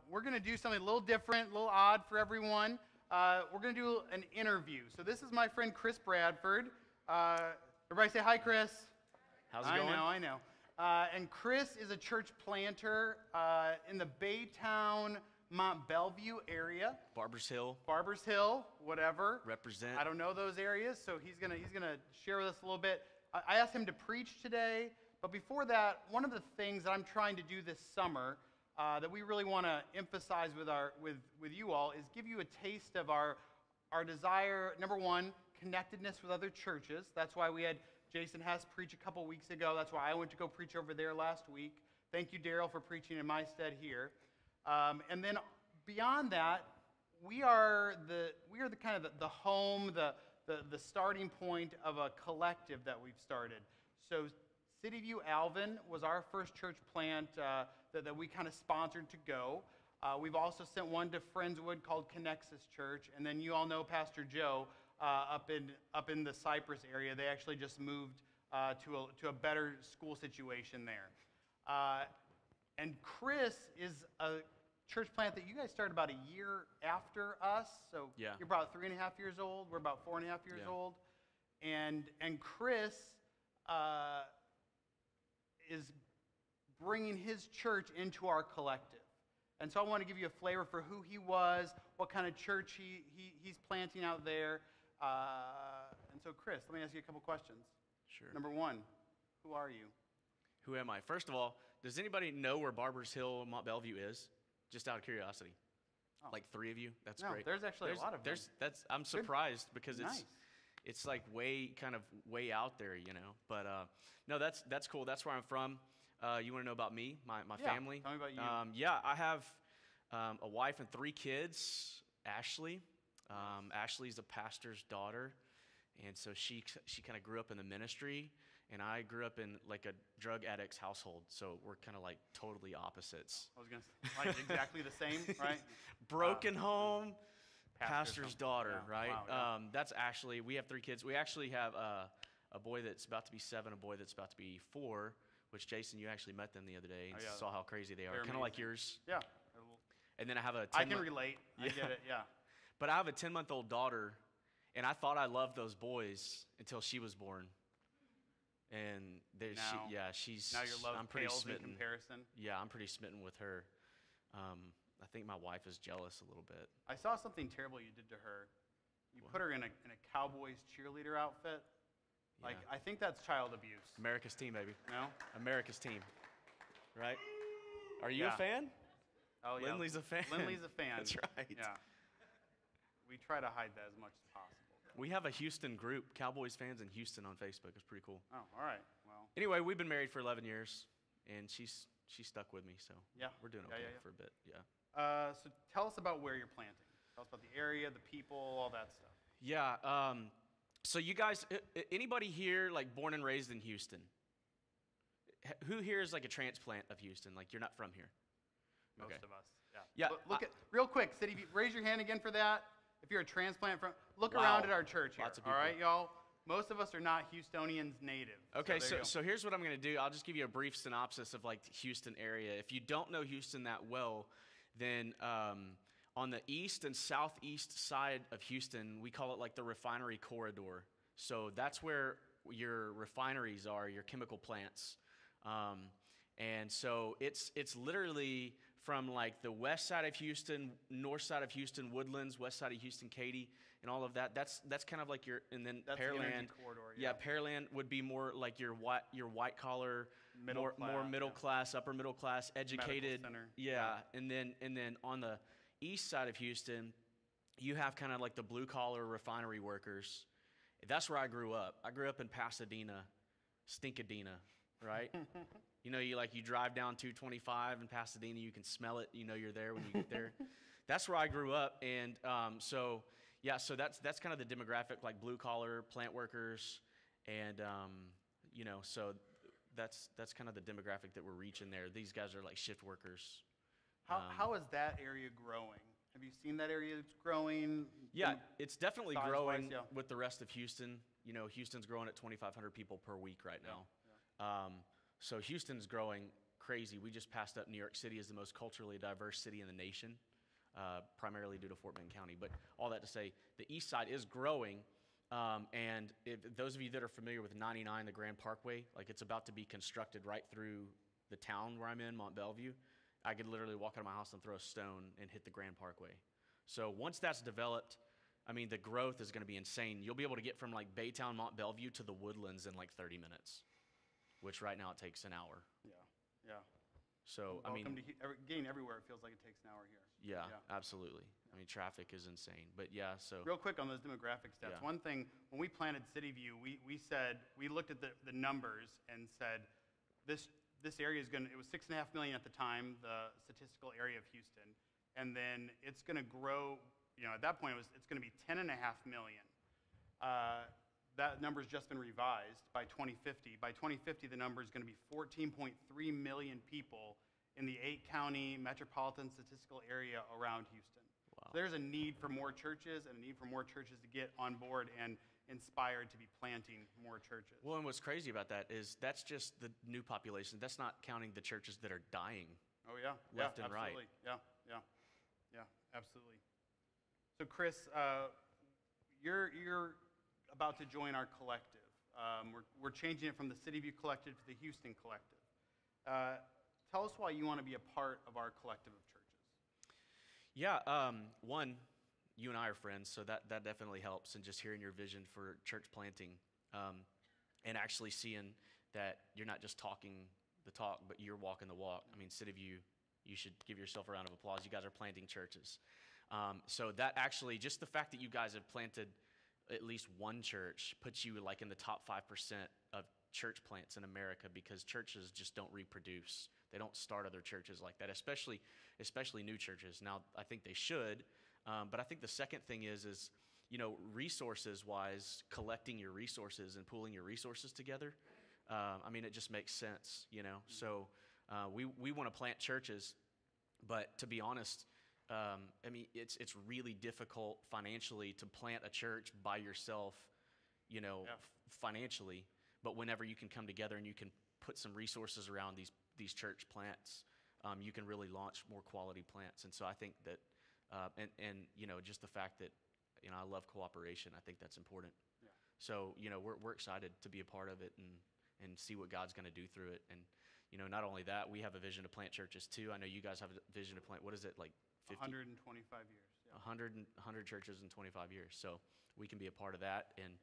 We're going to do something a little different, a little odd for everyone. We're going to do an interview. So this is my friend Chris Bradford. Everybody say hi, Chris. How's it going? I know. And Chris is a church planter in the Baytown, Mont Bellevue area. Barbers Hill. Barbers Hill, whatever. Represent. I don't know those areas, so he's gonna share with us a little bit. I asked him to preach today, but before that, one of the things that I'm trying to do this summer that we really want to emphasize with you all is give you a taste of our desire. Number one, connectedness with other churches. That's why we had Jason Hess preach a couple weeks ago. That's why I went to go preach over there last week. Thank you, Daryl, for preaching in my stead here. And then beyond that, we are the kind of the home, the starting point of a collective that we've started. So CityView Alvin was our first church plant that we kind of sponsored to go. We've also sent one to Friendswood called Connexus Church, and then you all know Pastor Joe up in the Cypress area. They actually just moved to a better school situation there. And Chris is a church plant that you guys started about a year after us. So yeah. You're about 3.5 years old. We're about 4.5 years old. And Chris is bringing his church into our collective. And so I want to give you a flavor for who he was, what kind of church he's planting out there. And so, Chris, let me ask you a couple questions. Sure. Number one, who are you? Who am I? First of all, does anybody know where Barbers Hill, Mont Bellevue is? Just out of curiosity. Oh. Like 3 of you? That's no, great. There's actually a lot of them. I'm surprised because nice. it's like way out there, you know. But no, that's cool. That's where I'm from. You want to know about me, my family? Tell me about you. I have a wife and 3 kids. Ashley. Ashley's a pastor's daughter, and so she kind of grew up in the ministry, and I grew up in like a drug addict's household. So we're kind of like totally opposites. I was gonna say, like exactly the same, right? Broken home, pastor's daughter, yeah. right? Wow, That's Ashley. We have 3 kids. We actually have a boy that's about to be 7, a boy that's about to be 4. Which, Jason, you actually met them the other day and saw how crazy they are. Kind of like yours. Yeah. And then I have a 10 I can relate. I get it, yeah. But I have a 10-month-old daughter, and I thought I loved those boys until she was born. And she's. Now your love I'm pretty pales smitten. in comparison. Yeah, I'm pretty smitten with her. I think my wife is jealous a little bit. I saw something terrible you did to her. You put her in a Cowboys cheerleader outfit. Like, I think that's child abuse. America's team, baby. No? America's team. Right? Are you a fan? Oh, yeah. Lindley's a fan. Lindley's a fan. That's right. Yeah. We try to hide that as much as possible. We have a Houston group, Cowboys fans in Houston on Facebook. It's pretty cool. Oh, all right. Well. Anyway, we've been married for 11 years, and she's stuck with me, so we're doing okay for a bit. Yeah. So tell us about where you're planting. Tell us about the area, the people, all that stuff. Yeah. So you guys, anybody here like born and raised in Houston? Who here is like a transplant of Houston? Like you're not from here? Most of us, yeah. Yeah. Look at real quick, CityView. Raise your hand again for that. If you're a transplant from, look around at our church here. Lots of people. All right, y'all. Most of us are not Houstonians native. Okay, so here's what I'm going to do. I'll just give you a brief synopsis of like the Houston area. If you don't know Houston that well, then on the east and southeast side of Houston, we call it like the refinery corridor. So that's where your refineries are, your chemical plants. And so it's literally from like the west side of Houston, north side of Houston, Woodlands, west side of Houston, Katy, and all of that. That's kind of like your, and then that's Pearland. The energy corridor, yeah, Pearland would be more like your white collar, more middle class, upper middle class, educated. Medical center. Yeah, and then on the east side of Houston, you have kind of like the blue collar refinery workers. That's where I grew up. I grew up in Pasadena, Stinkadena, right? You know, you drive down 225 in Pasadena, you can smell it. You know you're there when you get there. That's where I grew up, and so that's kind of the demographic, like blue collar plant workers, and so that's kind of the demographic that we're reaching there. These guys are like shift workers. How is that area growing? Have you seen that area growing? Yeah, it's definitely growing yeah. with the rest of Houston. You know, Houston's growing at 2,500 people per week right now. Yeah. So Houston's growing crazy. We just passed up New York City as the most culturally diverse city in the nation, primarily due to Fort Bend County. But all that to say, the east side is growing. And those of you that are familiar with 99, the Grand Parkway, like it's about to be constructed right through the town where I'm in, Mont Belvieu. I could literally walk out of my house and throw a stone and hit the Grand Parkway. So once that's developed, I mean, the growth is going to be insane. You'll be able to get from like Baytown, Mont Belvieu to the Woodlands in like 30 minutes, which right now it takes an hour. Yeah. So, Welcome to getting everywhere. It feels like it takes an hour here. Yeah, absolutely. I mean, traffic is insane. But yeah, so. Real quick on those demographic stats. Yeah. One thing, when we planted CityView, we said, we looked at the numbers and said, this area is going to, it was 6.5 million at the time, the statistical area of Houston. And then it's going to grow, at that point it's going to be 10.5 million. That number's just been revised by 2050. By 2050, the number is going to be 14.3 million people in the 8-county metropolitan statistical area around Houston. Wow. So there's a need for more churches and a need for more churches to get on board and inspired to be planting more churches. Well, and what's crazy about that is that's just the new population. That's not counting the churches that are dying. Oh, yeah. Left and absolutely. right. Yeah, absolutely. So, Chris, you're about to join our collective. We're changing it from the CityView Collective to the Houston Collective. Tell us why you want to be a part of our collective of churches. Yeah, one, you and I are friends, so that definitely helps, and just hearing your vision for church planting, and actually seeing that you're not just talking the talk, but you're walking the walk. I mean, CityView, you should give yourself a round of applause. You guys are planting churches. So that actually, just the fact that you guys have planted at least one church puts you like in the top 5% of church plants in America, because churches just don't reproduce. They don't start other churches like that, especially new churches. Now, I think they should, but I think the second thing is resources-wise, collecting your resources and pooling your resources together. I mean, it just makes sense, So we want to plant churches, but to be honest, I mean, it's really difficult financially to plant a church by yourself, financially. But whenever you can come together and you can put some resources around these church plants, you can really launch more quality plants. And so I think that, just the fact that, I love cooperation. I think that's important. Yeah. So, we're excited to be a part of it and see what God's going to do through it. And, not only that, we have a vision to plant churches too. I know you guys have a vision to plant, what is it, like 50? 125 years. Yeah. 100 churches in 25 years. So we can be a part of that. And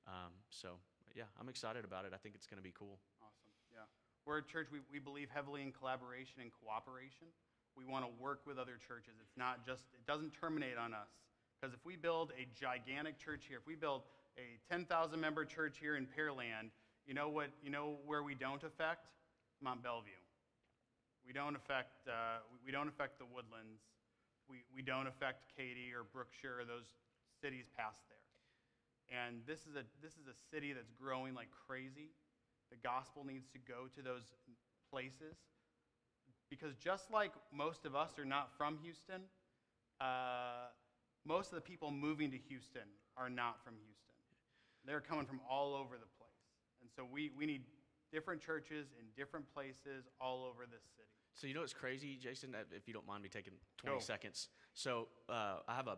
I'm excited about it. I think it's going to be cool. Awesome. Yeah. We're a church, we believe heavily in collaboration and cooperation. We want to work with other churches. It doesn't terminate on us. Because if we build a gigantic church here, if we build a 10,000-member church here in Pearland, where we don't affect? Mont Belvieu. We don't affect the Woodlands. We don't affect Katy or Brookshire or those cities past there. And this is a city that's growing like crazy. The gospel needs to go to those places, because just like most of us are not from Houston, most of the people moving to Houston are not from Houston. They're coming from all over the place. And so we need different churches in different places all over this city. So you know what's crazy, Jason, if you don't mind me taking 20 seconds. So I have a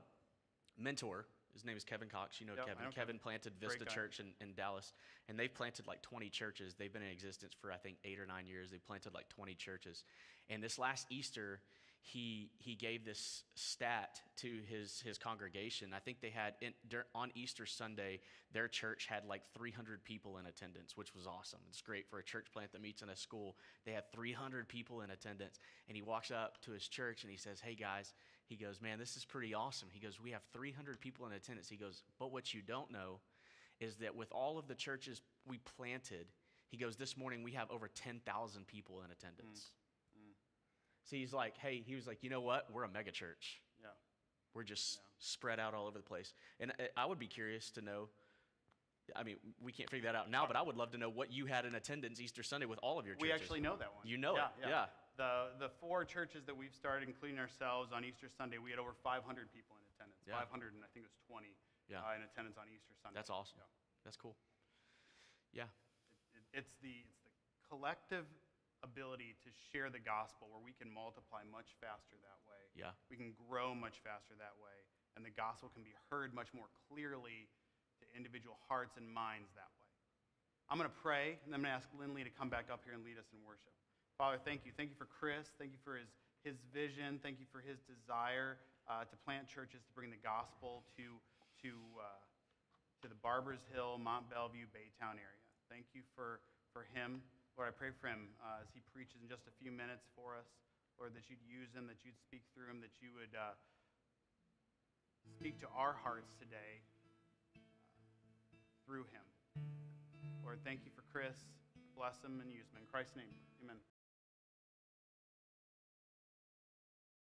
mentor. His name is Kevin Cox. You know Kevin. Kevin planted Vista Church in Dallas, and they've planted like 20 churches. They've been in existence for, I think, 8 or 9 years. They've planted like 20 churches. And this last Easter, he gave this stat to his congregation. I think they had, on Easter Sunday, their church had like 300 people in attendance, which was awesome. It's great for a church plant that meets in a school. They had 300 people in attendance. And he walks up to his church and he says, "Hey guys," he goes, "man, this is pretty awesome." He goes, "We have 300 people in attendance." He goes, "But what you don't know is that with all of the churches we planted," he goes, "this morning we have over 10,000 people in attendance." So he's like, he was like, "You know what? We're a mega church. Yeah. We're just spread out all over the place." And I would be curious to know, I mean, we can't figure that out now, but I would love to know what you had in attendance Easter Sunday with all of your churches. We actually know that one. You know it? Yeah. The 4 churches that we've started, including ourselves, on Easter Sunday, we had over 500 people in attendance. Yeah. 500, and I think it was 20 in attendance on Easter Sunday. That's awesome. Yeah. That's cool. Yeah. It's the collective ability to share the gospel where we can multiply much faster that way. Yeah. We can grow much faster that way, and the gospel can be heard much more clearly to individual hearts and minds that way. I'm going to pray, and then I'm going to ask Lindley to come back up here and lead us in worship. Father, thank you. Thank you for Chris. Thank you for his vision. Thank you for his desire to plant churches, to bring the gospel to the Barbers Hill, Mont Bellevue, Baytown area. Thank you for him. Lord, I pray for him as he preaches in just a few minutes for us. Lord, that you'd use him, that you'd speak through him, that you would speak to our hearts today through him. Lord, thank you for Chris. Bless him and use him. In Christ's name, amen.